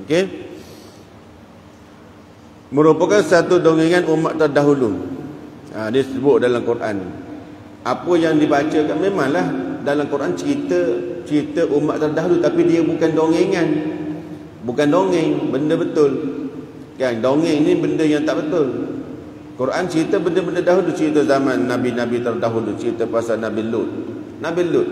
Okey. Merupakan satu dongengan umat terdahulu. Dia sebut dalam Quran. Apa yang dibacakan memanglah dalam Quran cerita umat terdahulu, tapi dia bukan dongengan. Bukan dongeng, benda betul. Kan, dongeng ni benda yang tak betul. Quran cerita benda-benda dahulu, cerita zaman nabi-nabi terdahulu, cerita pasal Nabi Lut. Nabi Lut,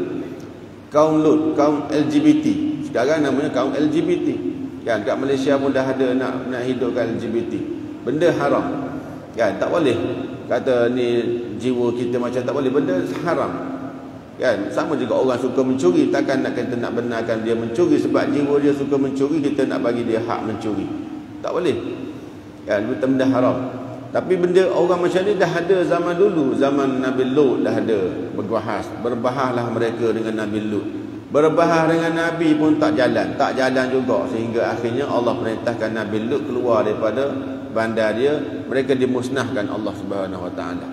kaum Lut, kaum LGBT. Sekarang namanya kaum LGBT. Kan, kat Malaysia pun dah ada nak hidupkan LGBT. Benda haram. Kan, tak boleh. Kata ni jiwa kita macam tak boleh, benda haram. Kan, sama juga orang suka mencuri, takkan kita nak benarkan dia mencuri sebab jiwa dia suka mencuri, kita nak bagi dia hak mencuri. Tak boleh. Kan, benda haram. Tapi benda orang macam ni dah ada zaman dulu. Zaman Nabi Lut dah ada berbahaslah mereka dengan Nabi Lut. Berbahas dengan Nabi pun tak jalan juga, sehingga akhirnya Allah perintahkan Nabi Lut keluar daripada bandar dia. Mereka dimusnahkan Allah Subhanahu Wa Taala.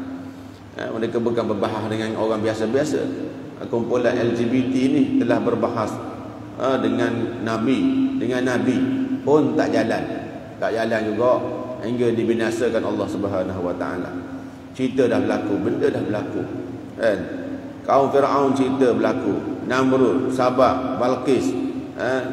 Mereka bukan berbahas dengan orang biasa-biasa. Kumpulan LGBT ni telah berbahas dengan Nabi pun tak jalan juga, hingga dibinasakan Allah Subhanahu Wa Taala. Cerita dah berlaku, benda dah berlaku. Kan? Kaum Firaun cerita berlaku. Namrud, Sabak, Balqis,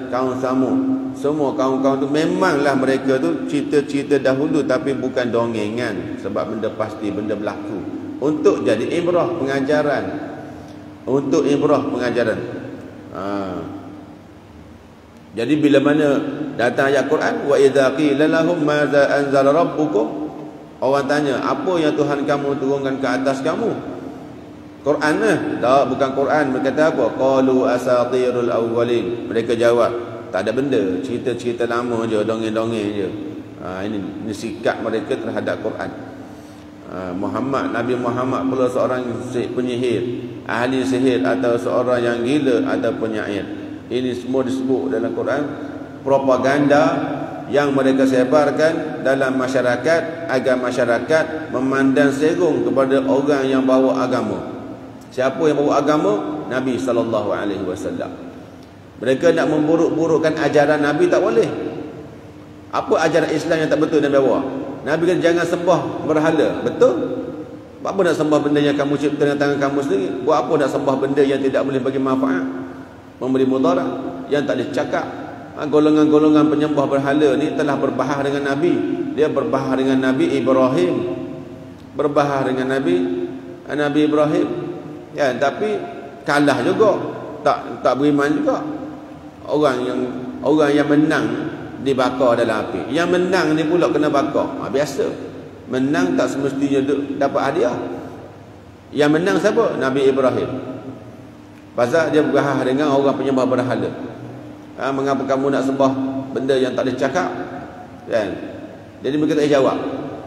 kaum Samud, semua kaum-kaum tu memanglah mereka tu cerita-cerita dahulu, tapi bukan dongengan, sebab benda pasti, benda berlaku. Untuk jadi ibrah pengajaran. Jadi bila mana datang ayat Quran, wa idza qila lahum madza anzala rabbukum, orang tanya apa yang Tuhan kamu turunkan ke atas kamu? Quran lah. Tak, bukan Quran. Mereka kata apa? Qalu asatirul awwalin. Mereka jawab, tak ada benda, cerita-cerita lama je, dongeng-dongeng je. Ini sikap mereka terhadap Quran. Nabi Muhammad pula seorang penyihir, ahli sihir, atau seorang yang gila atau penyair. Ini semua disebut dalam Quran. Propaganda yang mereka sebarkan dalam masyarakat agar masyarakat memandang serong kepada orang yang bawa agama. Siapa yang bawa agama? Nabi SAW. Mereka nak memburuk-burukkan ajaran Nabi, tak boleh. Apa ajaran Islam yang tak betul Nabi bawa? Nabi kata jangan sembah berhala. Betul? Apa nak sembah benda yang kamu cipta dengan tangan kamu sendiri? Buat apa nak sembah benda yang tidak boleh bagi manfaat, memberi mudarat, yang tak dicakap? Golongan-golongan penyembah berhala ni telah berbahas dengan Nabi. Dia berbahas dengan Nabi Ibrahim, berbahas dengan Nabi Ibrahim. Ya, tapi kalah juga, tak beriman juga. Orang yang menang dibakar dalam api. Yang menang ni pula kena bakar. Biasa. Menang tak semestinya dapat hadiah. Yang menang siapa? Nabi Ibrahim. Pasal dia berbahas dengan orang penyembah berhala. Mengapa kamu nak sembah benda yang tak dicakap? Kan? Jadi mereka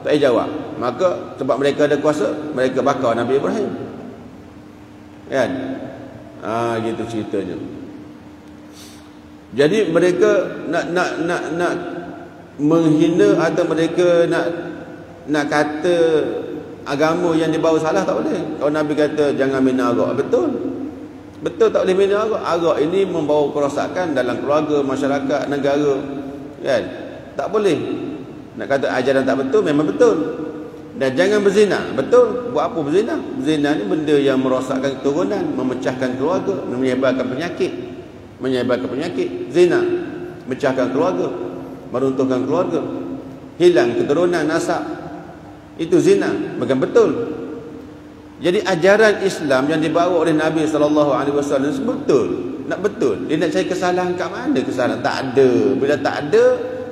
tak jawab. Maka sebab mereka ada kuasa, mereka bakar Nabi Ibrahim. Kan? Gitu ceritanya. Jadi mereka nak menghina, atau mereka nak kata agama yang dibawa salah, tak boleh. Kalau Nabi kata jangan minum arak, betul tak boleh minum arak. Arak ini membawa kerosakan dalam keluarga, masyarakat, negara. Kan? Tak boleh. Nak kata ajaran tak betul, memang betul. Dan jangan berzina. Betul. Buat apa berzina? Zina ni benda yang merosakkan keturunan, memecahkan keluarga, menyebarkan penyakit. Zina mecahkan keluarga, meruntuhkan keluarga, hilang keturunan nasab. Itu zina. Bukan betul. Jadi ajaran Islam yang dibawa oleh Nabi SAW betul. Nak betul. Dia nak cari kesalahan kat mana kesalahan? Tak ada. Bila tak ada,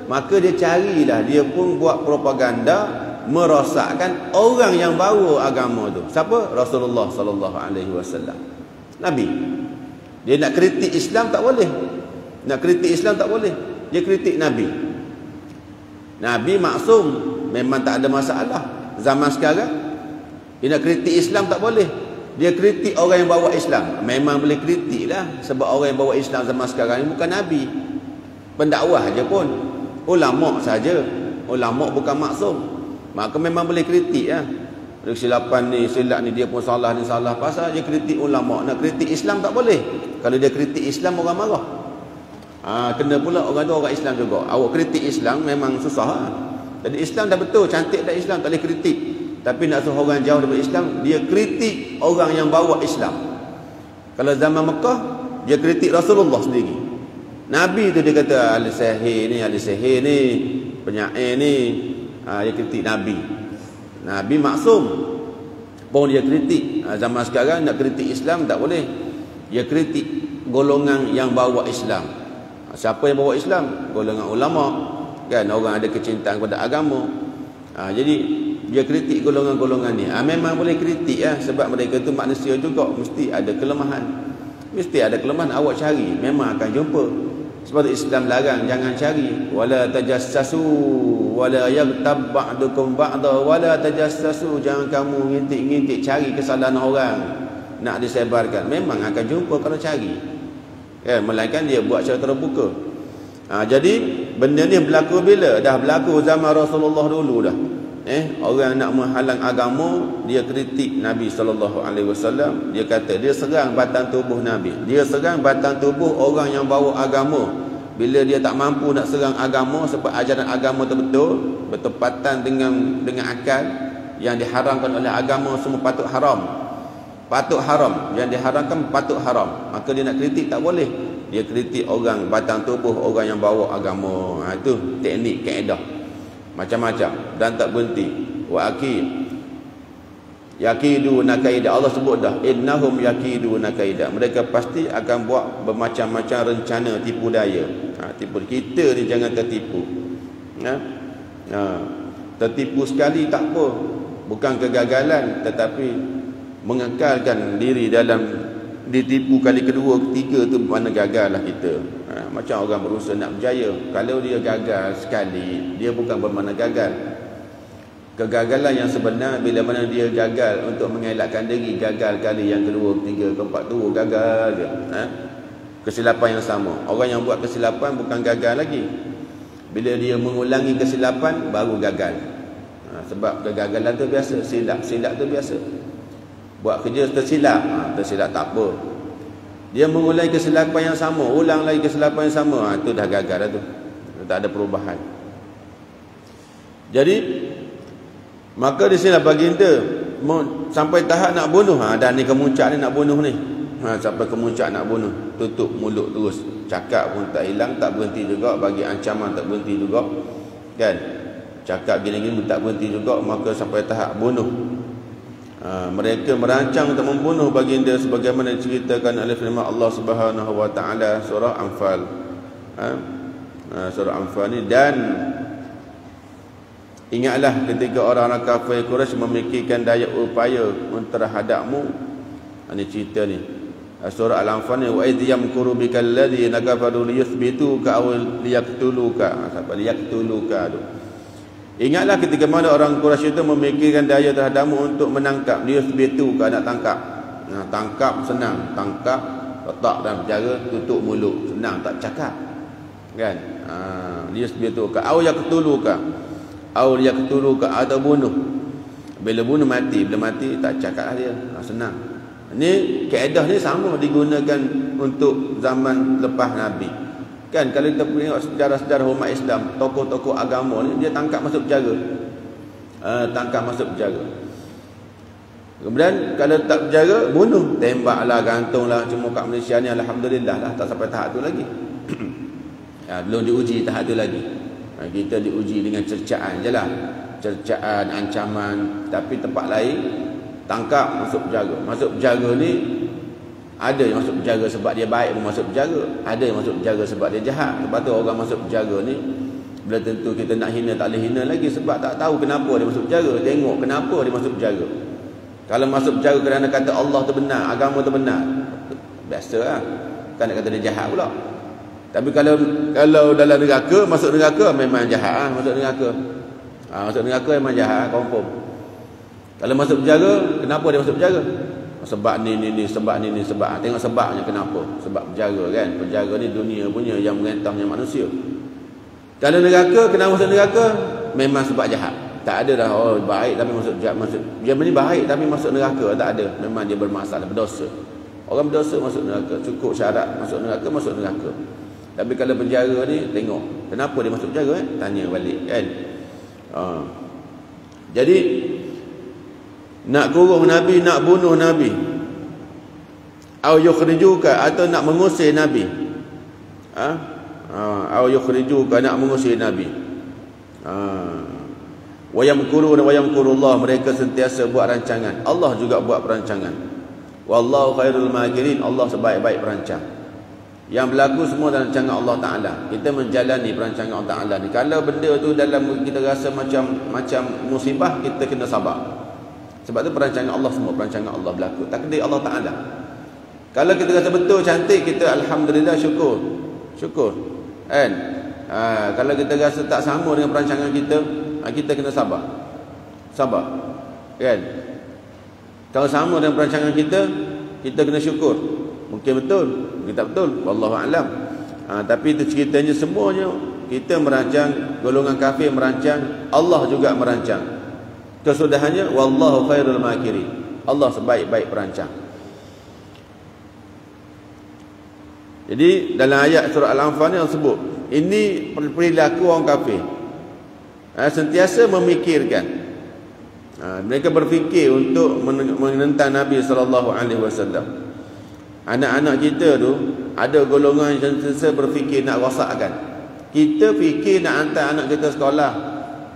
maka dia carilah. Dia pun buat propaganda merosakkan orang yang bawa agama tu. Siapa? Rasulullah SAW. Nabi. Dia nak kritik Islam tak boleh. Dia kritik Nabi. Nabi maksum, memang tak ada masalah. Zaman sekarang dia nak kritik Islam tak boleh. Dia kritik orang yang bawa Islam. Memang boleh kritik lah, sebab orang yang bawa Islam zaman sekarang ni bukan Nabi. Pendakwah je pun, ulama saja. Ulama bukan maksum. Maka memang boleh kritik lah. Kesilapan ni, silap ni, dia pun salah ni salah. Pasal dia kritik ulama. Nak kritik Islam tak boleh. Kalau dia kritik Islam, orang marah. Kena pula orang tu orang Islam juga. Awak kritik Islam memang susah. Jadi Islam dah betul, cantik dah Islam, tak boleh kritik. Tapi nak suruh orang jauh daripada Islam, dia kritik orang yang bawa Islam. Kalau zaman Mekah, dia kritik Rasulullah sendiri. Nabi tu dia kata ahli sihir ni, penyair ni. Dia kritik Nabi. Nabi maksum pun dia kritik. Zaman sekarang nak kritik Islam tak boleh. Dia kritik golongan yang bawa Islam. Siapa yang bawa Islam? Golongan ulama, kan, orang ada kecintaan kepada agama. Jadi dia kritik golongan-golongan ni. Memang boleh kritik sebab mereka tu manusia juga, mesti ada kelemahan. Mesti ada kelemahan, awak cari memang akan jumpa. Sebab itu Islam larang jangan cari. Wala tajassasu wala yaghtab ba'dukum ba'da wala tajassasu. Jangan kamu ngintip-ngintip cari kesalahan orang nak disebarkan. Memang akan jumpa kalau cari. Melainkan dia buat secara terbuka. Jadi benda ni berlaku bila? Dah berlaku zaman Rasulullah dulu dah. Orang nak menghalang agama, dia kritik Nabi SAW. Dia kata dia serang batang tubuh Nabi. Dia serang batang tubuh orang yang bawa agama. Bila dia tak mampu nak serang agama sebab ajaran agama tu betul, bertepatan dengan akal, yang diharamkan oleh agama semua patut haram. Patut haram, yang diharamkan patut haram. Maka dia nak kritik tak boleh. Dia kritik orang batang tubuh orang yang bawa agama. Itu teknik, kaedah. Macam-macam dan tak berhenti. Wa yakiduna kaida. Allah sebut dah, innahum yakiduna kaida. Mereka pasti akan buat bermacam-macam rencana tipu daya. Tipu kita ni jangan tertipu. Tertipu sekali tak apa, bukan kegagalan, tetapi mengekalkan diri dalam ditipu kali kedua, ketiga tu mana gagal lah kita. Macam orang berusaha nak berjaya, kalau dia gagal sekali, dia bukan bermakna gagal. Kegagalan yang sebenar bila mana dia gagal untuk mengelakkan diri, gagal kali yang kedua, ketiga, keempat tu gagal je. Kesilapan yang sama. Orang yang buat kesilapan bukan gagal lagi. Bila dia mengulangi kesilapan baru gagal. Sebab kegagalan tu biasa, silap tu biasa. Buat kerja tersilap, tersilap tak apa. Dia mengulangi kesilapan yang sama, ulang lagi kesilapan yang sama, itu dah gagal dah tu. Tak ada perubahan. Jadi maka di sini baginda sampai tahap nak bunuh. Dan ni kemuncak ni nak bunuh ni. Sampai kemuncak nak bunuh, tutup mulut terus, cakap pun tak hilang, tak berhenti juga, bagi ancaman tak berhenti juga, kan? Cakap gini-gini tak berhenti juga, maka sampai tahap bunuh. Mereka merancang untuk membunuh baginda sebagaimana diceritakan oleh firman Allah Subhanahu wa taala surah Anfal. Surah Anfal ni, dan ingatlah ketika orang-orang kafir Quraisy memikirkan daya upaya terhadapmu. Ini cerita ni. Surah Al-Anfal ni, wa idh yamkuru bikal ladzina kafaru liyuthbituka aw liyaqtuluka. Sampai liyaqtuluka tu. Ingatlah ketika mana orang Quraisy itu memikirkan daya terhadapmu untuk menangkap. Liyuthbituka, nak tangkap. Tangkap senang, tangkap, letak dalam penjara, tutup mulut, senang, tak cakap. Kan? Liyuthbituka aw yaqtuluka. Aw liyaqtuluka, atau bunuh. Bila bunuh mati, bila mati tak cakap dia. Senang. Ini kaedah ni sama digunakan untuk zaman lepas Nabi. Kan kalau kita tengok sejarah-sejarah umat Islam, tokoh-tokoh agama ni dia tangkap masuk penjara. Tangkap masuk penjara. Kemudian kalau tak penjara, bunuh, tembaklah, gantunglah. Cuma kat Malaysia ni alhamdulillah lah tak sampai tahap tu lagi. Belum diuji tahap tu lagi. Kita diuji dengan cercaan je lah. Cercaan, ancaman. Tapi tempat lain tangkap, masuk penjara. Masuk penjara ni ada yang masuk penjara sebab dia baik pun masuk penjara, ada yang masuk penjara sebab dia jahat. Sebab tu orang masuk penjara ni, bila tentu kita nak hina tak boleh hina lagi, sebab tak tahu kenapa dia masuk penjara. Tengok kenapa dia masuk penjara. Kalau masuk penjara kerana kata Allah tu benar, agama tu benar, biasalah. Kan nak kata dia jahat pula. Tapi kalau dalam neraka, masuk neraka memang jahat. Masuk neraka, masuk neraka memang jahat, confirm. Kalau masuk penjara, kenapa dia masuk penjara? Sebab ni, sebab ni, sebab. Tengok sebabnya kenapa. Sebab penjara kan. Penjara ni dunia punya yang merentahnya manusia. Kalau neraka, kenapa masuk neraka? Memang sebab jahat. Tak ada dah, oh baik tapi masuk jahat. Dia ni baik tapi masuk neraka. Tak ada. Memang dia bermasalah, berdosa. Orang berdosa masuk neraka. Cukup syarat masuk neraka, masuk neraka. Tapi kalau penjara ni, tengok kenapa dia masuk penjara, tanya balik kan. Jadi nak kurung Nabi, nak bunuh Nabi, au yukhrijuka, atau nak mengusir Nabi, au yukhrijuka, nak mengusir Nabi. Wa yamkuruna wa yamkurullah, mereka sentiasa buat rancangan, Allah juga buat perancangan. Wallahu khairul makirin, Allah sebaik-baik perancang. Yang berlaku semua dalam rancangan Allah Ta'ala. Kita menjalani perancangan Allah Ta'ala ni. Kalau benda tu dalam kita rasa macam musibah, kita kena sabar. Sebab tu perancangan Allah, semua perancangan Allah berlaku, takdir Allah Ta'ala. Kalau kita rasa betul, cantik, kita alhamdulillah, syukur kan. Kalau kita rasa tak sama dengan perancangan kita, kita kena sabar kan. Kalau sama dengan perancangan kita, kita kena syukur. Mungkin betul, mungkin tak betul, wallahu a'lam. Tapi itu ceritanya, semuanya kita merancang, golongan kafir merancang, Allah juga merancang. Kesudahannya wallahu khairul makirin, Allah sebaik-baik perancang. Jadi dalam ayat surah Al-Anfal ni Allah sebut, ini perilaku orang kafir. Sentiasa memikirkan, mereka berfikir untuk menentang Nabi SAW. Anak-anak kita tu ada golongan yang sentiasa berfikir nak rosakkan. Kita fikir nak hantar anak kita sekolah,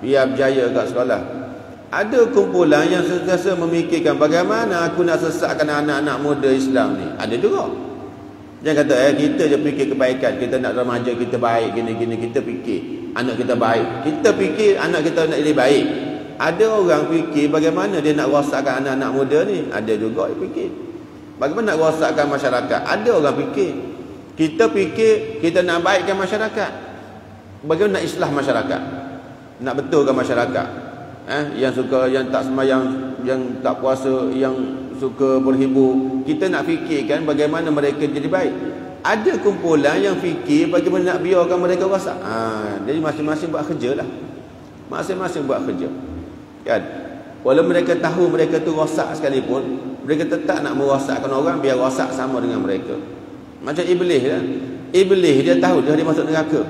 biar berjaya kat sekolah. Ada kumpulan yang sentiasa memikirkan bagaimana aku nak sesatkan anak-anak muda Islam ni. Ada juga. Jangan kata kita je fikir kebaikan, kita nak remaja kita baik, gini-gini, kita fikir anak kita baik, kita fikir anak kita nak jadi baik. Ada orang fikir bagaimana dia nak rosakkan anak-anak muda ni. Ada juga yang fikir bagaimana nak rosakkan masyarakat. Ada orang fikir. Kita fikir kita nak baikkan masyarakat, bagaimana nak islah masyarakat, nak betulkan masyarakat. Yang suka, yang tak sembahyang, yang tak puasa, yang suka berhibur, kita nak fikirkan bagaimana mereka jadi baik. Ada kumpulan yang fikir bagaimana nak biarkan mereka rosak. Jadi masing-masing buat kerja lah. Masing-masing buat kerja kan. Walau mereka tahu mereka tu rosak sekalipun, mereka tetap nak merosakkan orang biar rosak sama dengan mereka. Macam Iblis lah. Iblis dia tahu dia masuk neraka.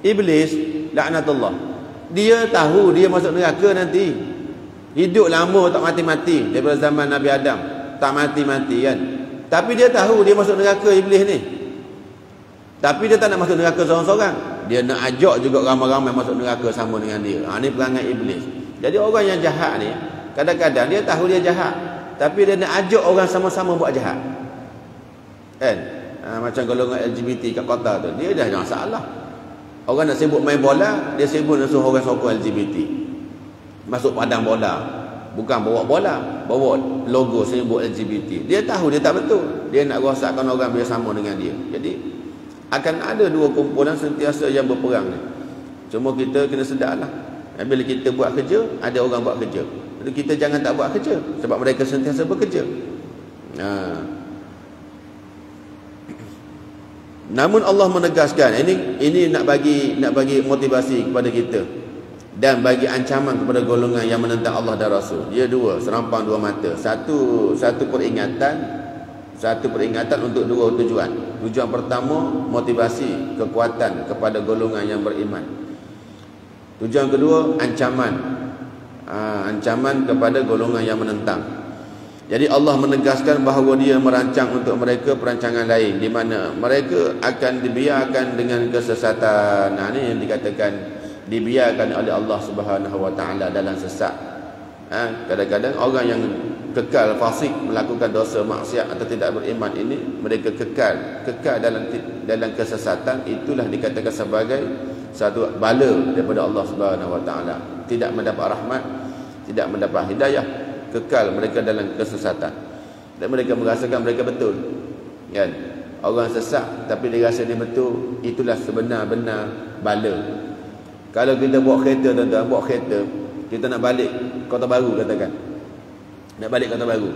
Iblis laknatullah, dia tahu dia masuk neraka nanti. Hidup lama tak mati-mati, daripada zaman Nabi Adam tak mati-mati kan. Tapi dia tahu dia masuk neraka, Iblis ni. Tapi dia tak nak masuk neraka seorang-seorang, dia nak ajak juga ramai-ramai masuk neraka sama dengan dia. Ini perangai Iblis. Jadi orang yang jahat ni, kadang-kadang dia tahu dia jahat, tapi dia nak ajak orang sama-sama buat jahat kan. Macam golongan LGBT kat kota tu, dia dah ada masalah. Orang nak sibuk main bola, dia sibuk nak suruh orang sokong LGBT masuk padang bola. Bukan bawa bola, bawa logo sibuk LGBT. Dia tahu dia tak betul, dia nak rosakkan orang biar sama dengan dia. Jadi akan ada dua kumpulan sentiasa yang berperang ni. Cuma kita kena sedarlah, bila kita buat kerja, ada orang buat kerja. Jadi kita jangan tak buat kerja, sebab mereka sentiasa bekerja. Namun Allah menegaskan, ini nak bagi motivasi kepada kita dan bagi ancaman kepada golongan yang menentang Allah dan Rasul. Dia dua, serampang dua mata. Satu peringatan untuk dua tujuan. Tujuan pertama, motivasi, kekuatan kepada golongan yang beriman. Tujuan kedua, ancaman kepada golongan yang menentang. Jadi Allah menegaskan bahawa dia merancang untuk mereka perancangan lain, di mana mereka akan dibiarkan dengan kesesatan. Ini yang dikatakan dibiarkan oleh Allah Subhanahu Wa Taala dalam sesat. Kadang-kadang orang yang kekal fasik, melakukan dosa maksiat atau tidak beriman ini, mereka kekal dalam kesesatan. Itulah dikatakan sebagai satu bala daripada Allah Subhanahu Wa Taala. Tidak mendapat rahmat, tidak mendapat hidayah, kekal mereka dalam kesesatan. Dan mereka merasakan mereka betul kan. Orang sesat tapi dia rasa dia betul, itulah sebenar-benar bala. Kalau kita bawa kereta, tuan-tuan, bawa kereta, kita nak balik Kota Baru katakan, nak balik Kota Baru.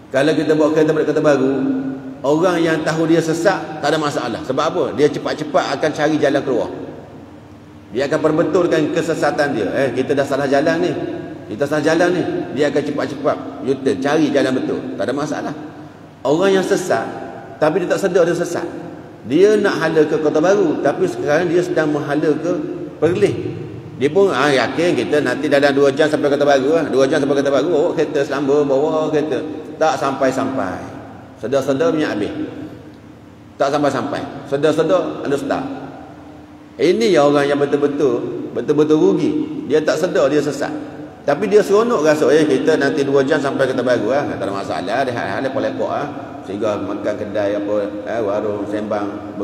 Kalau kita bawa kereta balik Kota Baru, orang yang tahu dia sesat tak ada masalah. Sebab apa? Dia cepat-cepat akan cari jalan keluar. Dia akan perbetulkan kesesatan dia. Kita dah salah jalan ni, dia akan cepat-cepat U-turn, cari jalan betul. Tak ada masalah. Orang yang sesat tapi dia tak sedar dia sesat, Dia nak hala ke Kota Baru, tapi sekarang dia sedang menghala ke Perlis. Dia pun yakin kita nanti dalam 2 jam sampai Kota Baru 2 jam sampai Kota Baru, bawa kereta selamba, bawa kereta. Tak sampai-sampai. Sedar-sedar minyak habis. Tak sampai-sampai. Sedar-sedar anda sedar. Ini yang orang yang betul-betul rugi. Dia tak sedar dia sesat. Tapi dia seronok rasa kita nanti 2 jam sampai Kota Baru tak ada masalah, dia hal-hal lepak-lepak sehingga makan kedai warung sembang,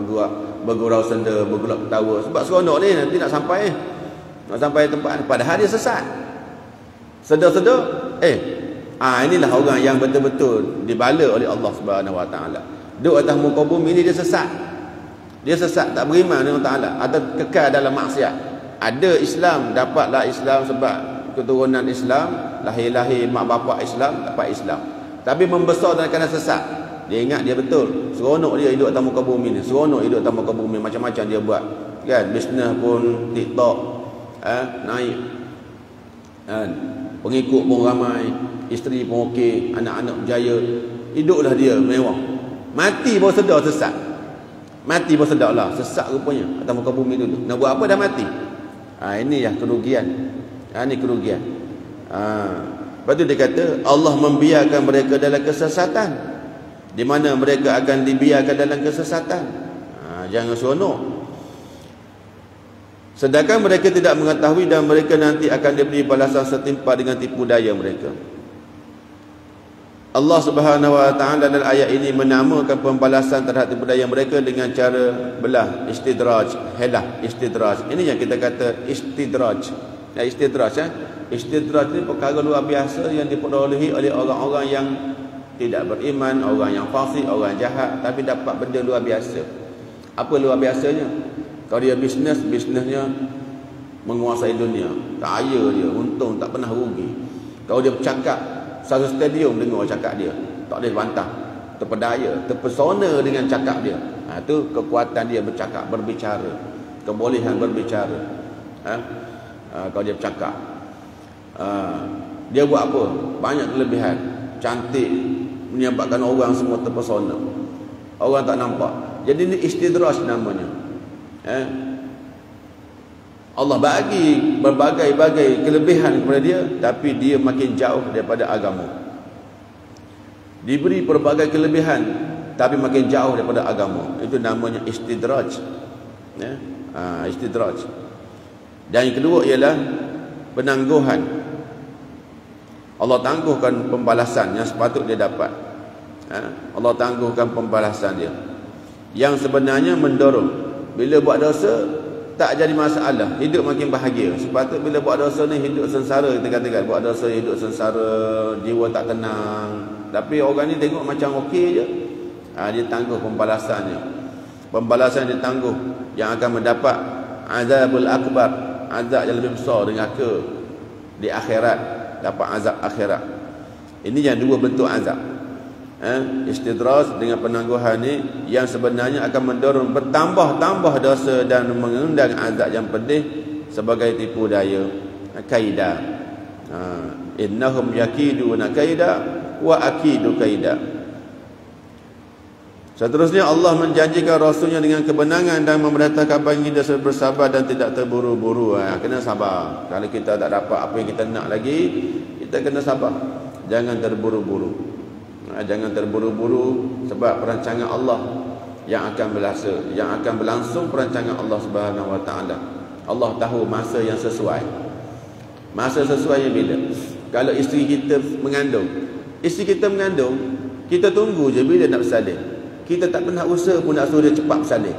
bergurau senda, bergulak ketawa. Sebab seronok ni nanti nak sampai tempat, padahal dia sesat. Sedar-sedar inilah orang yang betul-betul dibala oleh Allah Subhanahu Wa Taala. Duduk atas muka bumi ni dia sesat. Dia sesat, tak beriman dengan Taala atau kekal dalam maksiat. Ada Islam, dapatlah Islam sebab keturunan Islam, lahir-lahir mak bapak Islam, dapat Islam. Tapi membesar dalam keadaan sesat. Dia ingat dia betul. Seronok dia hidup atas muka bumi ni. Seronok hidup atas muka bumi, macam-macam dia buat. Kan, bisnes pun TikTok naik. Pengikut pun ramai, isteri pun okey, anak-anak berjaya. Hiduplah dia mewah. Mati baru sedar sesat. Mati baru sedar lah sesat rupanya atas muka bumi dulu. Nak buat apa dah mati. Ini ya kerugian. Ini kerugian. Lepas tu dia kata Allah membiarkan mereka dalam kesesatan, di mana mereka akan dibiarkan dalam kesesatan. Jangan seronok. Sedangkan mereka tidak mengetahui dan mereka nanti akan diberi balasan setimpal dengan tipu daya mereka. Allah Subhanahu Wa Taala dalam ayat ini menamakan pembalasan terhadap tipu daya mereka dengan cara belah, istidraj, helah, istidraj. Ini yang kita kata istidraj. Istidraj ni perkara luar biasa yang diperolehi oleh orang-orang yang tidak beriman, orang yang fasik, orang jahat, tapi dapat benda luar biasa. Apa luar biasanya? Kalau dia bisnesnya menguasai dunia, kaya dia, untung tak pernah rugi. Kalau dia bercakap, satu stadium dengar cakap dia, tak boleh bantah, terpedaya, terpesona dengan cakap dia. Itu kekuatan dia berbicara, kebolehan berbicara. Kalau dia bercakap, dia buat apa? Banyak kelebihan, cantik, menyebabkan orang semua terpesona. Orang tak nampak. Jadi ini istidraj namanya. Allah bagi berbagai-bagai kelebihan kepada dia, tapi dia makin jauh daripada agama. Diberi berbagai kelebihan, tapi makin jauh daripada agama. Itu namanya istidraj. Istidraj. Dan yang kedua ialah penangguhan. Allah tangguhkan pembalasan yang sepatutnya dia dapat. Allah tangguhkan pembalasan dia yang sebenarnya mendorong. Bila buat dosa tak jadi masalah, hidup makin bahagia. Sepatutnya bila buat dosa ni hidup sengsara, kita katakan buat dosa hidup sengsara, jiwa tak tenang. Tapi orang ni tengok macam okey je. Dia tangguh pembalasannya. Pembalasan dia tangguh yang akan mendapat azabul akbar, azab yang lebih besar dengan di akhirat, dapat azab akhirat. Ini yang dua bentuk azab. Istidraj dengan penangguhan ni yang sebenarnya akan mendorong bertambah-tambah dosa dan mengundang azab yang pedih sebagai tipu daya, kaida. Innahum yakiduna kaida wa akidu kaida. Seterusnya Allah menjanjikan Rasulnya dengan kebenangan dan memerintahkan bagi kita bersabar dan tidak terburu-buru. Kena sabar. Kalau kita tak dapat apa yang kita nak lagi, kita kena sabar. Jangan terburu-buru. Jangan terburu-buru, sebab perancangan Allah yang akan berlangsung perancangan Allah Subhanahu Wa Taala. Allah tahu masa yang sesuai. Masa sesuainya bila? Kalau isteri kita mengandung, kita tunggu je bila nak bersalin. Kita tak pernah usaha pun nak suruh dia cepat bersalin.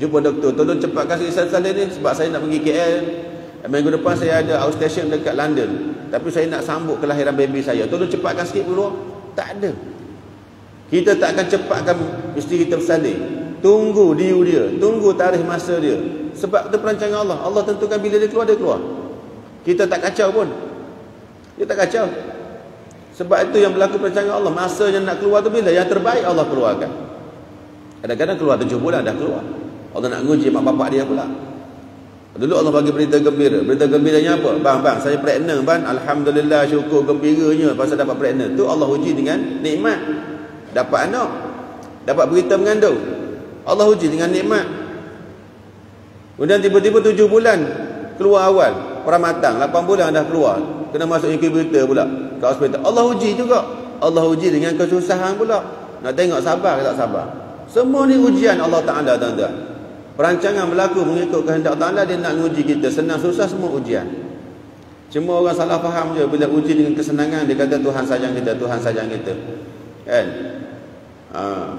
Jumpa doktor, tolong cepatkan saya salin ni sebab saya nak pergi KL. Minggu depan saya ada outstation dekat London, tapi saya nak sambut kelahiran baby saya. Tolong cepatkan sikit keluar. Tak ada. Kita tak akan cepatkan isteri kita bersalin. Tunggu diu dia, tunggu tarikh masa dia. Sebab itu perancangan Allah. Allah tentukan bila dia keluar, dia keluar. Kita tak kacau pun. Kita tak kacau. Sebab itu yang berlaku perancangan Allah. Masa yang nak keluar tu bila? Yang terbaik Allah keluarkan. Kadang-kadang keluar 7 bulan dah keluar. Allah nak nguji mak bapak dia pula. Dulu Allah bagi berita gembira. Berita gembiranya apa? Bang, saya pregnant bang. Alhamdulillah, syukur gembiranya pasal dapat pregnant. Tu Allah uji dengan nikmat. Dapat anak. Dapat berita mengandung. Allah uji dengan nikmat. Kemudian tiba-tiba 7 bulan keluar awal, peramatan, 8 bulan dah keluar, kena masuk inkubator pula ke hospital. Allah uji juga. Allah uji dengan kesusahan pula. Nak tengok sabar ke tak sabar. Semua ni ujian Allah Ta'ala, tuan-tuan. Perancangan berlaku mengikut kehendak Allah, dia nak uji kita. Senang susah semua ujian. Cuma orang salah faham je, bila uji dengan kesenangan dia kata Tuhan sayang kita, Tuhan sayang kita. Kan?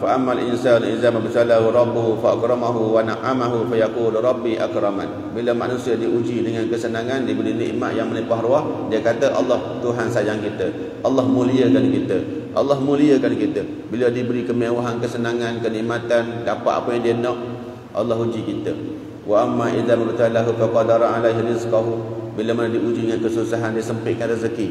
Fa ammal insanu idza mabtalahu rabbuhu fa akramahu wa na'amahu fa yaqulu rabbi akraman. Bila manusia diuji dengan kesenangan, diberi nikmat yang melimpah ruah, dia kata Allah Tuhan sayang kita. Allah muliakan kita. Allah muliakan kita. Bila diberi kemewahan, kesenangan, kenikmatan, dapat apa yang dia nak, Allah uji kita. Wa amma idza mabtalahu fa qadara alaihi rizqahu. Bila mana diuji dengan kesusahan, dia sempitkan rezeki.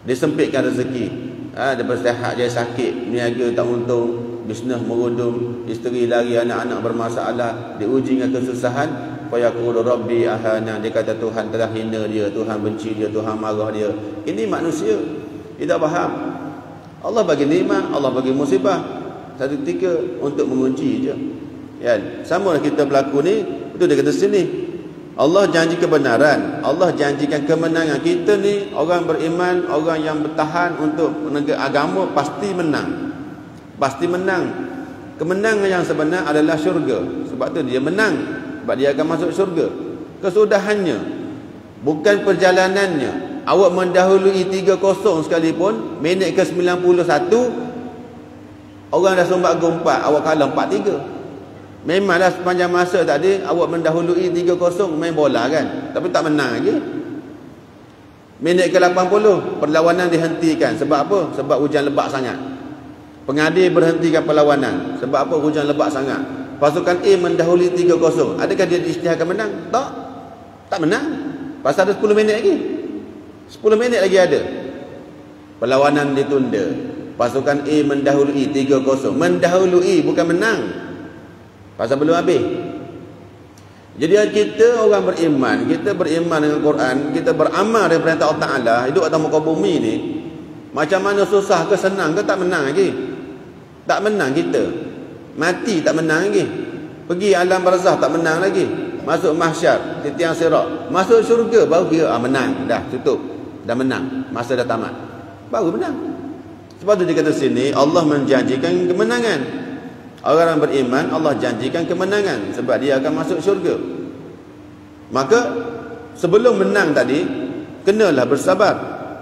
Dia sempitkan rezeki. Daripada sehat dia sakit, niaga tak untung, bisnes merudum, isteri lari, anak-anak bermasalah, diuji dengan kesusahan, fa yaqulu rabbi ahana. Dia kata Tuhan telah hina dia, Tuhan benci dia, Tuhan marah dia. Ini manusia tidak faham. Allah bagi nikmat, Allah bagi musibah satu ketika untuk menguji je. Kan? Sama lah kita berlaku ni, betul dia kata sini. Allah janji kebenaran, Allah janjikan kemenangan. Kita ni orang beriman, orang yang bertahan untuk menegak agama, pasti menang. Pasti menang. Kemenangan yang sebenar adalah syurga. Sebab tu dia menang, sebab dia akan masuk syurga. Kesudahannya, bukan perjalanannya. Awak mendahului 3-0 sekalipun, minit ke 91 orang dah sumbat gol 4, awak kalah 4-3. Memanglah sepanjang masa tadi awak mendahului 3-0 main bola kan, tapi tak menang lagi. Minit ke 80 perlawanan dihentikan. Sebab apa? Sebab hujan lebat sangat. Pengadil berhentikan perlawanan. Sebab apa? Hujan lebat sangat. Pasukan A mendahului 3-0. Adakah dia diisytiharkan menang? Tak. Tak menang. Pasal ada 10 minit lagi. 10 minit lagi ada. Perlawanan ditunda. Pasukan A mendahului 3-0. Mendahului bukan menang. Pasal belum habis. Jadi kita orang beriman, kita beriman dengan Quran, kita beramal dengan perintah Allah Ta'ala, hidup atas muka bumi ni, macam mana susah ke senang ke, tak menang lagi. Tak menang kita. Mati tak menang lagi. Pergi alam barzah tak menang lagi. Masuk mahsyar, di tiang sirat, masuk syurga baru kira menang. Dah tutup. Dah menang. Masa dah tamat. Baru menang. Sebab tu dia kata sini, Allah menjanjikan kemenangan. Orang beriman, Allah janjikan kemenangan sebab dia akan masuk syurga. Maka sebelum menang tadi, kenalah bersabar.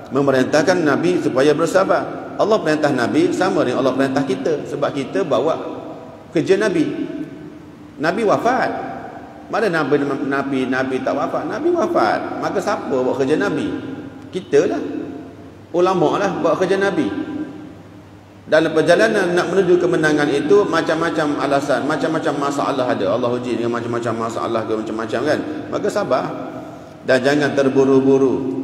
Memerintahkan Nabi supaya bersabar. Allah perintah Nabi sama dengan Allah perintah kita. Sebab kita bawa kerja Nabi. Nabi wafat. Mana Nabi tak wafat? Nabi wafat. Maka siapa bawa kerja Nabi? Kita lah. Ulama lah bawa kerja Nabi. Dalam perjalanan nak menuju kemenangan itu, macam-macam alasan, macam-macam masalah ada. Allah uji dengan macam-macam masalah ke, macam-macam kan. Maka sabar. Dan jangan terburu-buru.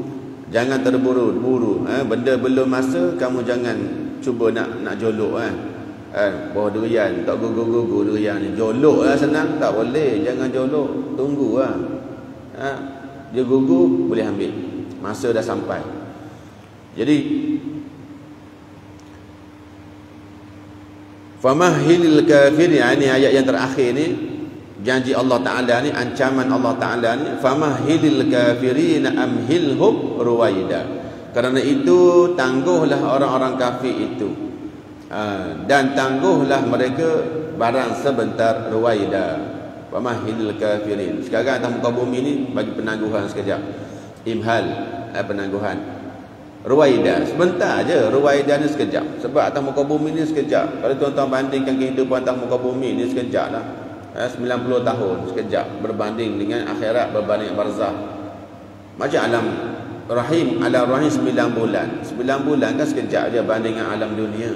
Jangan terburu-buru. Benda belum masa, kamu jangan cuba nak jolok. Bawah durian, tak gugur-gugur durian ni. Jolok lah senang, tak boleh. Jangan jolok, tunggu lah. Dia gugur, boleh ambil. Masa dah sampai. Jadi famahilil kafirin, ini ayat yang terakhir ni, janji Allah Ta'ala ni, ancaman Allah Ta'ala ni, famahilil kafirin amhilhum ruwaida. Kerana itu tangguhlah orang-orang kafir itu, dan tangguhlah mereka barang sebentar. Ruwaida, famahilil kafirin. Sekarang atas muka bumi ni bagi penangguhan sekejap. Imhal, penangguhan. Ruwaida, sebentar aja. Ruwaida ni sekejap. Sebab atas muka bumi ni sekejap. Kalau tuan-tuan bandingkan kehidupan atas muka bumi ni sekejap lah. 90 tahun sekejap berbanding dengan akhirat, berbanding barzah. Macam alam rahim, alam rahim 9 bulan. 9 bulan kan sekejap je banding dengan alam dunia.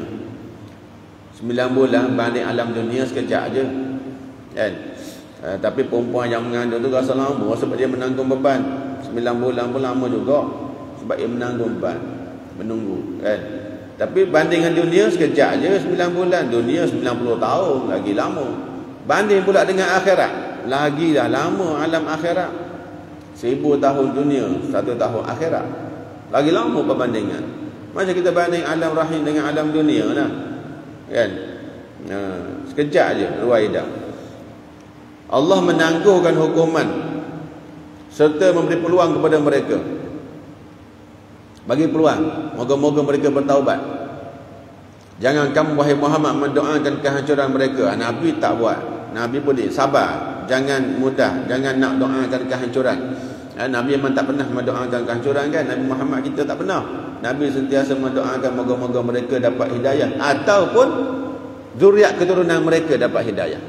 9 bulan banding alam dunia sekejap je. Kan? Tapi perempuan yang mengandung tu rasa lama sebab dia menanggung beban. 9 bulan pun lama juga. Sebab ia menanggung beban, menunggu kan. Tapi bandingan dunia sekejap je 9 bulan. Dunia 90 tahun, lagi lama. Banding pula dengan akhirat, lagi dah lama alam akhirat. 1000 tahun dunia, 1 tahun akhirat, lagi lama perbandingan. Macam kita banding alam rahim dengan alam dunia lah kan. sekejap je Ruwaidah. Allah menangguhkan hukuman serta memberi peluang kepada mereka. Bagi peluang, moga-moga mereka bertaubat. Jangan kamu wahai Muhammad mendoakan kehancuran mereka. Nabi tak buat. Nabi boleh sabar, jangan mudah, jangan nak doakan kehancuran. Nabi memang tak pernah mendoakan kehancuran kan. Nabi Muhammad kita tak pernah. Nabi sentiasa mendoakan moga-moga mereka dapat hidayah ataupun zuriat keturunan mereka dapat hidayah.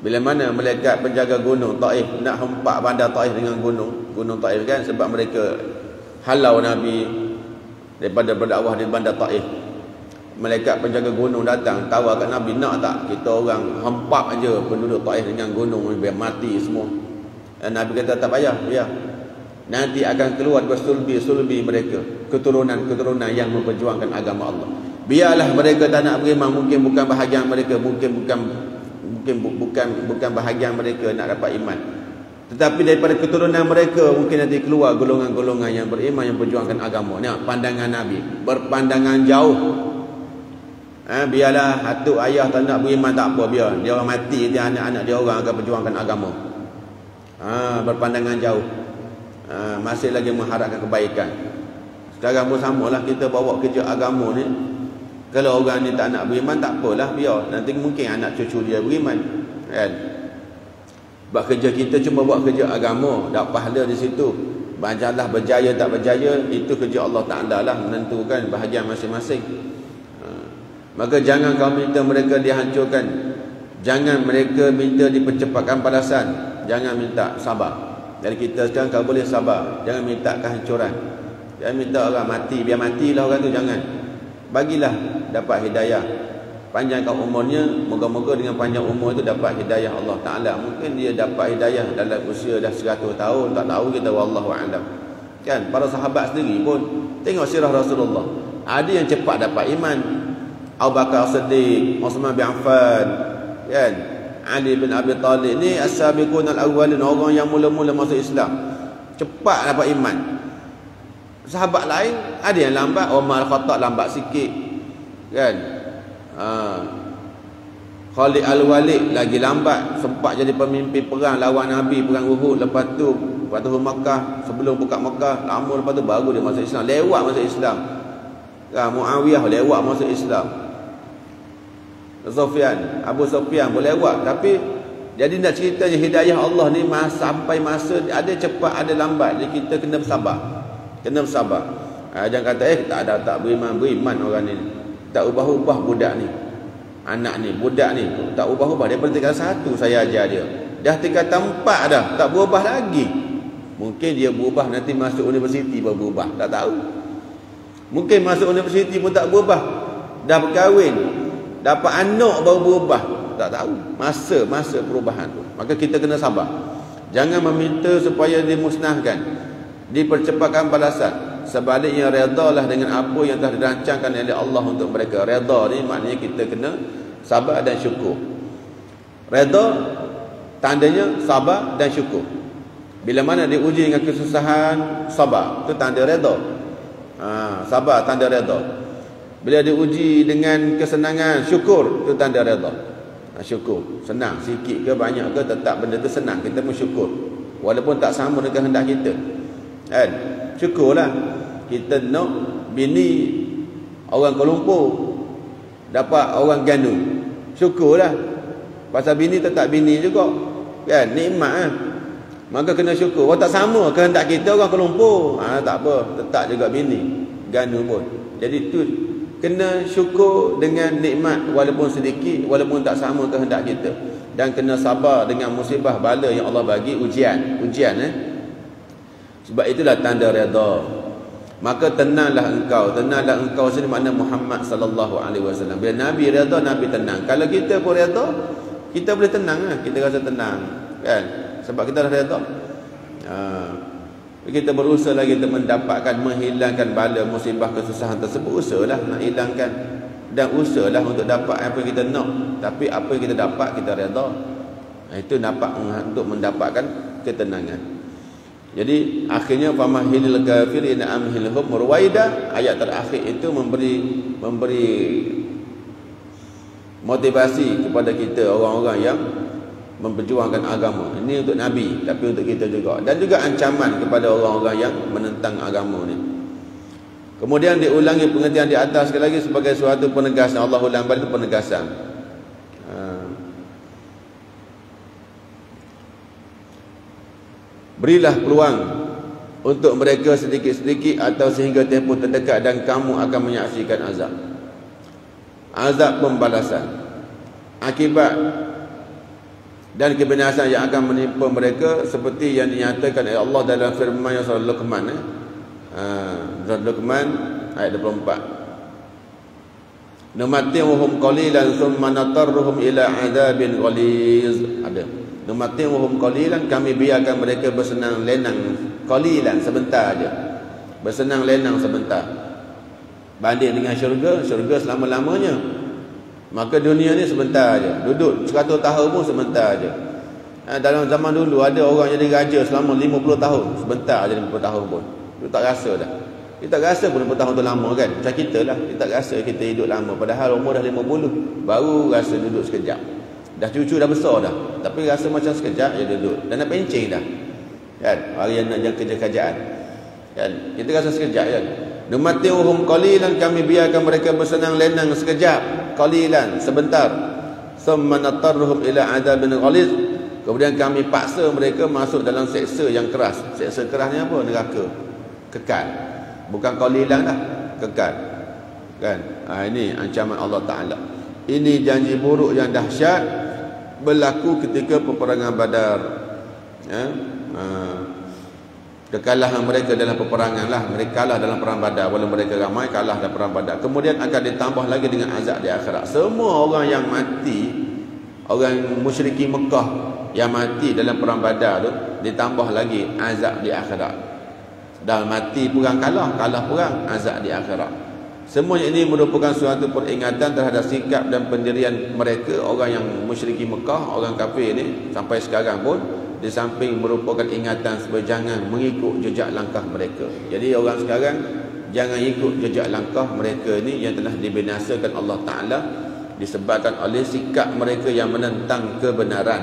Bila mana malaikat penjaga gunung Taif nak hempak bandar Taif dengan gunung Taif kan, sebab mereka halau Nabi daripada berdakwah di bandar Taif. Malaikat penjaga gunung datang tawar kat Nabi, nak tak kita orang hempak aja penduduk Taif dengan gunung biar mati semua. Dan Nabi kata tak payah, biar. Nanti akan keluar sulbi mereka, keturunan yang memperjuangkan agama Allah. Biarlah mereka tak nak beriman, mungkin bukan bahagian mereka, mungkin bukan bahagian mereka nak dapat iman. Tetapi daripada keturunan mereka mungkin nanti keluar golongan-golongan yang beriman, yang berjuangkan agama. Ni pandangan Nabi, berpandangan jauh. Biarlah atuk ayah tak nak beriman tak apa, biar dia orang mati, dia anak-anak dia orang akan perjuangkan agama. Berpandangan jauh. Masih lagi mengharapkan kebaikan. Sekarang pun samalah, kita bawa kerja agama ni. Kalau orang ni tak nak beriman tak apalah, biar. Nanti mungkin anak cucu dia beriman kan. Sebab kerja kita cuma buat kerja agama, dapat pahala di situ. Majalah berjaya tak berjaya, itu kerja Allah Ta'ala lah menentukan bahagian masing-masing. Maka jangan kau minta mereka dihancurkan, jangan mereka minta dipercepatkan balasan, jangan minta sabar. Jadi kita sekarang kalau boleh sabar, jangan minta kehancuran, jangan minta orang mati, biar matilah orang tu, jangan. Bagilah dapat hidayah, panjangkan umurnya, moga-moga dengan panjang umur itu dapat hidayah Allah Ta'ala. Mungkin dia dapat hidayah dalam usia dah 100 tahun, tak tahu kita, wallahu a'lam. Kan para sahabat sendiri pun tengok sirah Rasulullah, ada yang cepat dapat iman. Abu Bakar Siddiq, Uthman bin Affan, kan, Ali bin Abi Talib, ni as-sabiqun al-awwalin, orang yang mula-mula masuk Islam, cepat dapat iman. Sahabat lain ada yang lambat, Umar Khattab lambat sikit, kan. Khalid Al-Walid lagi lambat, sempat jadi pemimpin perang lawan Nabi, perang Uhud. Lepas tu Makkah, sebelum buka Makkah lama, lepas tu baru dia masuk Islam, lewat masuk Islam. Muawiyah lewat masuk Islam. Abu Sufyan boleh buat. Tapi jadi nak ceritanya hidayah Allah ni sampai masa ada cepat ada lambat. Jadi kita kena bersabar. Kena bersabar. Jangan kata tak beriman orang ni. Tak ubah-ubah budak ni. Anak ni, budak ni tak ubah-ubah. Daripada tingkat 1 saya ajar dia, dah tingkat 4 dah, tak berubah lagi. Mungkin dia berubah nanti masuk universiti baru berubah, tak tahu. Mungkin masuk universiti pun tak berubah, dah berkahwin, dapat anak baru berubah, tak tahu. Masa perubahan tu. Maka kita kena sabar. Jangan meminta supaya dimusnahkan, dipercepatkan balasan. Sebaliknya redalah dengan apa yang telah dirancangkan oleh Allah untuk mereka. Reda ni maknanya kita kena sabar dan syukur. Reda tandanya sabar dan syukur. Bila mana diuji dengan kesusahan, sabar, itu tanda reda. Sabar tanda reda. Bila diuji dengan kesenangan, syukur, itu tanda reda. Syukur, senang sikit ke banyak ke, tetap benda tu senang, kita bersyukur walaupun tak sama dengan kehendak kita, kan. Syukurlah. Kita nak bini orang Kuala Lumpur, dapat orang Ganu, syukurlah. Pasal bini tetap bini juga, kan, nikmat kan. Maka kena syukur. Kalau tak sama kehendak kita orang Kuala Lumpur, tak apa, tetap juga bini Ganu pun. Jadi tu kena syukur dengan nikmat walaupun sedikit, walaupun tak sama kehendak kita. Dan kena sabar dengan musibah bala yang Allah bagi, ujian. Sebab itulah tanda redha. Maka tenanglah engkau sini makna Muhammad sallallahu alaihi wasallam. Bila Nabi redha, Nabi tenang. Kalau kita pun redha, kita boleh tenang lah. Kita rasa tenang, kan? Sebab kita dah redha. Kita berusaha lagi untuk mendapatkan, menghilangkan bala musibah kesusahan tersebut. Usahalah nak hilangkan, dan usahalah untuk dapat apa yang kita nak. Tapi apa yang kita dapat, kita redha. Itu dapat untuk mendapatkan ketenangan. Jadi akhirnya famahilil kafirin amhilhum ruwaida, ayat terakhir itu memberi motivasi kepada kita orang-orang yang memperjuangkan agama. Ini untuk Nabi, tapi untuk kita juga. Dan juga ancaman kepada orang-orang yang menentang agama ni. Kemudian diulangi pengertian di atas sekali lagi sebagai suatu penegasan. Allah ulang balik itu penegasan. Berilah peluang untuk mereka sedikit-sedikit atau sehingga tempoh terdekat dan kamu akan menyaksikan azab. Azab pembalasan, akibat dan kebinasan yang akan menimpa mereka seperti yang dinyatakan oleh Allah dalam firman surah Luqman, surah Luqman ayat 24. Numatti'uhum qalilan thumma natarruhum ila 'adzabin ghaliz. Ada. Numatti'uhum qalilan, kami biarkan mereka bersenang lenang qalilan, sebentar aja. Bersenang lenang sebentar. Banding dengan syurga, syurga selama-lamanya. Maka dunia ni sebentar aja. Duduk 100 tahun pun sebentar aja. Dalam zaman dulu ada orang jadi raja selama 50 tahun, sebentar aja 50 tahun pun. Dia tak rasa dah. Dia tak rasa pun 50 tahun tu lama kan. Macam kita lah, kita tak rasa kita hidup lama. Padahal umur dah 50, baru rasa duduk sekejap. Dah cucu dah besar dah, tapi rasa macam sekejap je duduk. Dan nak pencing dah kan, hari yang nak jaga kerja kerajaan kan, kita rasa sekejap kan. Numatti'uhum qalilan, kami biarkan mereka bersenang lenang sekejap, qalilan, sebentar. Thumma natarruhum ila 'adzabin ghaliz, kemudian kami paksa mereka masuk dalam seksa yang keras. Seksa keras ni apa? Neraka kekal. Bukan qalilan dah, kekal kan. Ini ancaman Allah Ta'ala. Ini janji buruk yang dahsyat berlaku ketika peperangan Badar. Kekalahan mereka dalam peperangan lah. Mereka kalah dalam perang Badar. Walaupun mereka ramai, kalah dalam perang Badar. Kemudian akan ditambah lagi dengan azab di akhirat. Semua orang yang mati, orang musyrikin Mekah yang mati dalam perang Badar tu, ditambah lagi azab di akhirat. Dan mati perang kalah, kalah perang, azab di akhirat. Semuanya ini merupakan suatu peringatan terhadap sikap dan pendirian mereka, orang yang musyrikin Mekah, orang kafir ni. Sampai sekarang pun, di samping merupakan ingatan supaya jangan mengikut jejak langkah mereka. Jadi orang sekarang jangan ikut jejak langkah mereka ni yang telah dibinasakan Allah Ta'ala disebabkan oleh sikap mereka yang menentang kebenaran.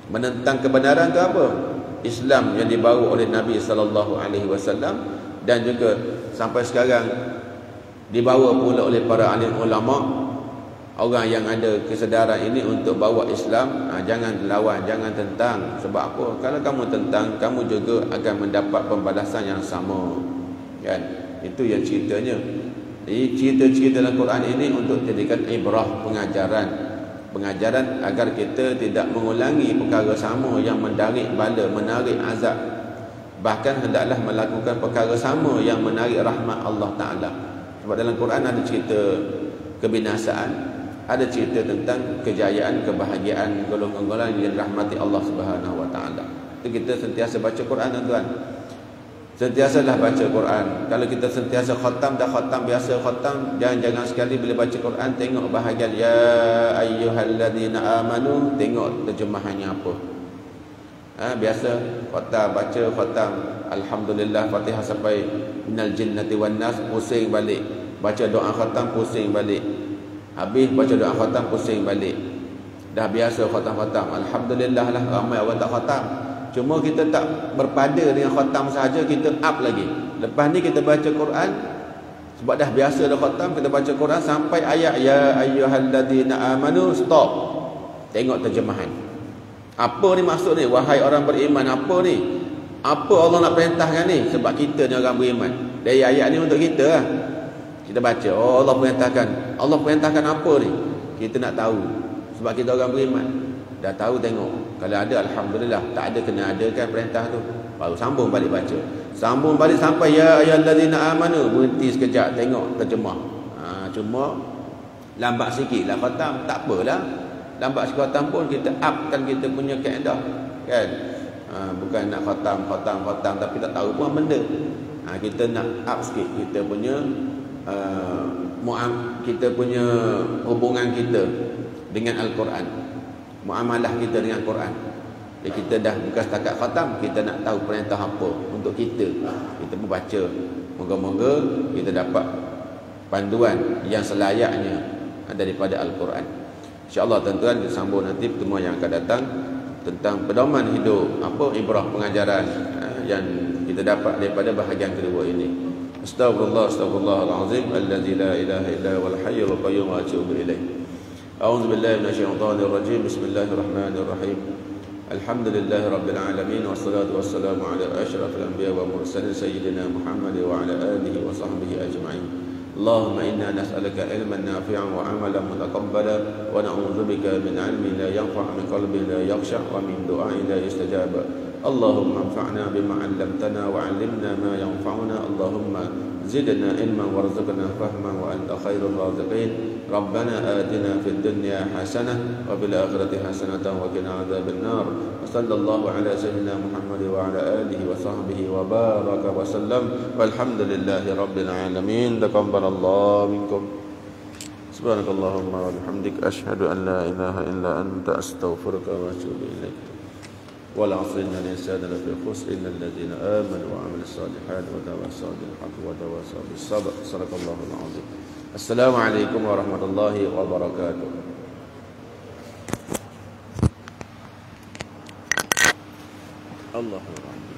Menentang kebenaran tu apa? Islam yang dibawa oleh Nabi SAW, dan juga sampai sekarang dibawa pula oleh para alim ulama, orang yang ada kesedaran ini untuk bawa Islam. Jangan lawan, jangan tentang. Sebab apa? Kalau kamu tentang, kamu juga akan mendapat pembalasan yang sama kan. Itu yang ceritanya. Jadi cerita-cerita dalam Quran ini untuk jadikan ibrah, pengajaran agar kita tidak mengulangi perkara sama yang menarik bala, menarik azab. Bahkan hendaklah melakukan perkara sama yang menarik rahmat Allah Ta'ala. Sebab dalam Quran ada cerita kebinasaan, ada cerita tentang kejayaan, kebahagiaan golongan-golongan yang dirahmati Allah Subhanahu Wa Ta'ala. Itu kita sentiasa baca Quran, tuan-tuan. Sentiasalah baca Quran. Kalau kita sentiasa khatam, dah khatam, biasa khatam, jangan sekali bila baca Quran tengok bahagian ya ayyuhalladzina amanu, tengok terjemahannya apa. Biasa khatam, baca khatam, alhamdulillah, Fatihah sampai minal jinnati wan nas, pusing balik. Baca doa khatam, pusing balik. Habis baca doa khatam, pusing balik. Dah biasa khatam-khatam, alhamdulillah lah, ramai orang tak khatam. Cuma kita tak berpada dengan khatam sahaja, kita up lagi. Lepas ni kita baca Quran, sebab dah biasa dah khatam, kita baca Quran sampai ayat ya ayyuhalladzina amanu, stop. Tengok terjemahan. Apa ni maksud ni? Wahai orang beriman, apa ni? Apa Allah nak perintahkan ni? Sebab kita ni orang beriman. Dari ayat ni untuk kita lah. Kita baca, oh Allah perintahkan. Allah perintahkan apa ni? Kita nak tahu. Sebab kita orang beriman. Dah tahu, tengok. Kalau ada, alhamdulillah. Tak ada, kena adakan perintah tu. Baru sambung balik baca. Sambung balik sampai ya ayyuhalladzina amanu, berhenti sekejap, tengok terjemah. Cuma lambat sikit lah khatam, tak apalah. Lambat sikit khatam pun kita upkan kita punya kaedah kan. Bukan nak khatam tapi tak tahu pun benda. Kita nak up sikit kita punya kita punya hubungan kita dengan Al-Quran, muamalah kita dengan Quran. Jadi kita dah bukan setakat khatam, kita nak tahu perintah apa untuk kita. Kita pun baca. Moga-moga kita dapat panduan yang selayaknya daripada Al-Quran. InsyaAllah tuan-tuan kita sambung nanti pertemuan yang akan datang tentang pedoman hidup, apa ibrah pengajaran yang kita dapat daripada bahagian kedua ini. Astagfirullahalazim allazi la ilaha illa huwal hayyul qayyum wa atubu ilaih. A'udzu billahi minasyaitonir rajim. Bismillahirrahmanirrahim. Alhamdulillahi rabbil alamin wassalatu wassalamu ala asyrafil anbiya wa mursalin sayyidina Muhammad wa ala alihi wa sahbihi ajma'in. اللهم إنا نسألك علما نافعا وعملا متقبلا ونعوذ بك من علم لا ينفع من قلب لا يخشع ومن دعاء لا يستجاب. اللهم انفعنا بما علمتنا وعلمنا ما ينفعنا. اللهم زدنا علما وارزقنا فهما وأنت خير الرازقين. ربنا آتنا في الدنيا حسنة وفي الآخرة حسنة وقنا عذاب النار. وصلى الله على سيدنا محمد وعلى آله وصحبه وبارك وسلم والحمد لله رب العالمين. تقبل الله منكم. سبحانك اللهم وبحمدك أشهد أن لا إله إلا أنت أستغفرك وأتوب إليك. والعصر إن الإنسان لفي خسر إلا الذين آمنوا وعملوا الصالحات وتواصوا بالحق وتواصوا بالصبر. صدق الله العظيم. السلام عليكم ورحمة الله وبركاته. الله أكبر.